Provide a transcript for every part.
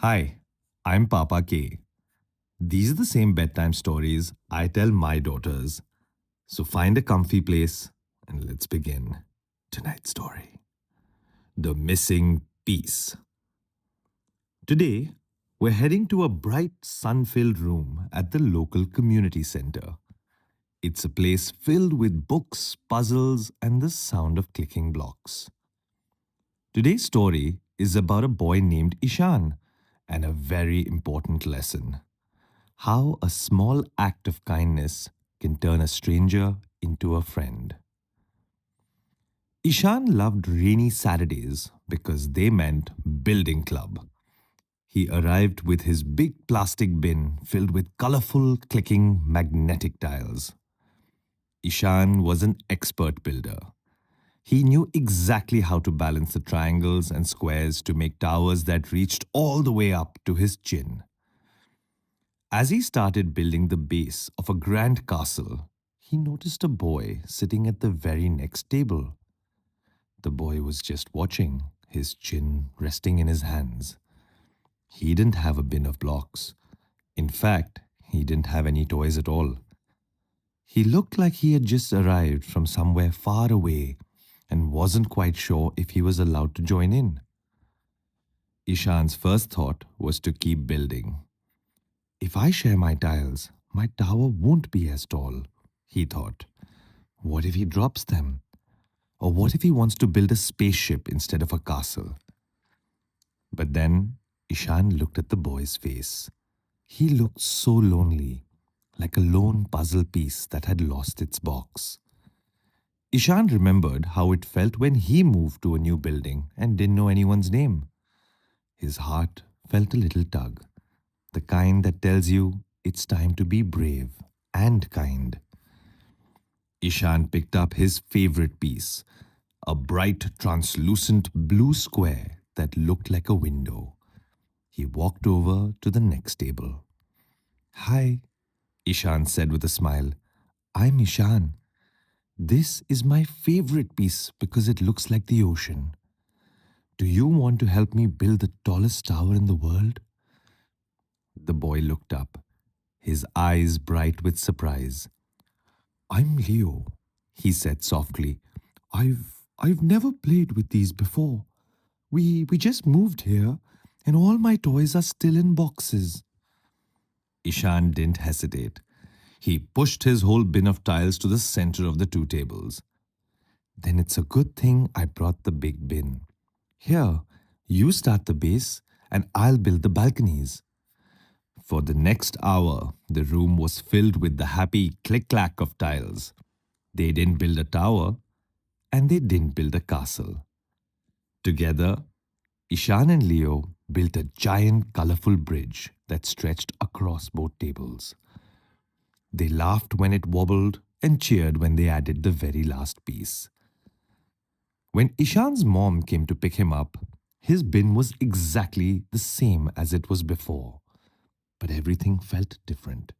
Hi, I'm Papa K. These are the same bedtime stories I tell my daughters. So find a comfy place and let's begin tonight's story. The Missing Piece. Today, we're heading to a bright, sun filled room at the local community center. It's a place filled with books, puzzles, and the sound of clicking blocks. Today's story is about a boy named Ishaan and a very important lesson: how a small act of kindness can turn a stranger into a friend. Ishan loved rainy Saturdays because they meant building club. He arrived with his big plastic bin filled with colorful, clicking magnetic tiles. Ishan was an expert builder. He knew exactly how to balance the triangles and squares to make towers that reached all the way up to his chin. As he started building the base of a grand castle, he noticed a boy sitting at the very next table. The boy was just watching, his chin resting in his hands. He didn't have a bin of blocks. In fact, he didn't have any toys at all. He looked like he had just arrived from somewhere far away and wasn't quite sure if he was allowed to join in. Ishan's first thought was to keep building. If I share my tiles, my tower won't be as tall, he thought. What if he drops them? Or what if he wants to build a spaceship instead of a castle? But then Ishan looked at the boy's face. He looked so lonely, like a lone puzzle piece that had lost its box. Ishan remembered how it felt when he moved to a new building and didn't know anyone's name. His heart felt a little tug, the kind that tells you it's time to be brave and kind. Ishan picked up his favorite piece, a bright, translucent blue square that looked like a window. He walked over to the next table. Hi, Ishan said with a smile. I'm Ishan. This is my favorite piece because it looks like the ocean. Do you want to help me build the tallest tower in the world? The boy looked up, his eyes bright with surprise. I'm Leo, he said softly. I've never played with these before. We just moved here and all my toys are still in boxes. Ishan didn't hesitate. He pushed his whole bin of tiles to the center of the two tables. Then it's a good thing I brought the big bin. Here, you start the base and I'll build the balconies. For the next hour, the room was filled with the happy click-clack of tiles. They didn't build a tower, and they didn't build a castle. Together, Ishan and Leo built a giant, colorful bridge that stretched across both tables. They laughed when it wobbled and cheered when they added the very last piece. When Ishan's mom came to pick him up, his bin was exactly the same as it was before. But everything felt different.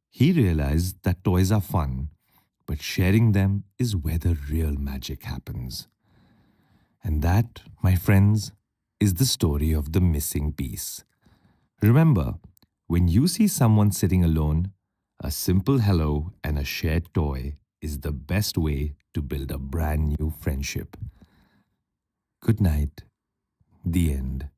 He realized that toys are fun, but sharing them is where the real magic happens. And that, my friends, is the story of the missing piece. Remember, when you see someone sitting alone, a simple hello and a shared toy is the best way to build a brand new friendship. Good night. The end.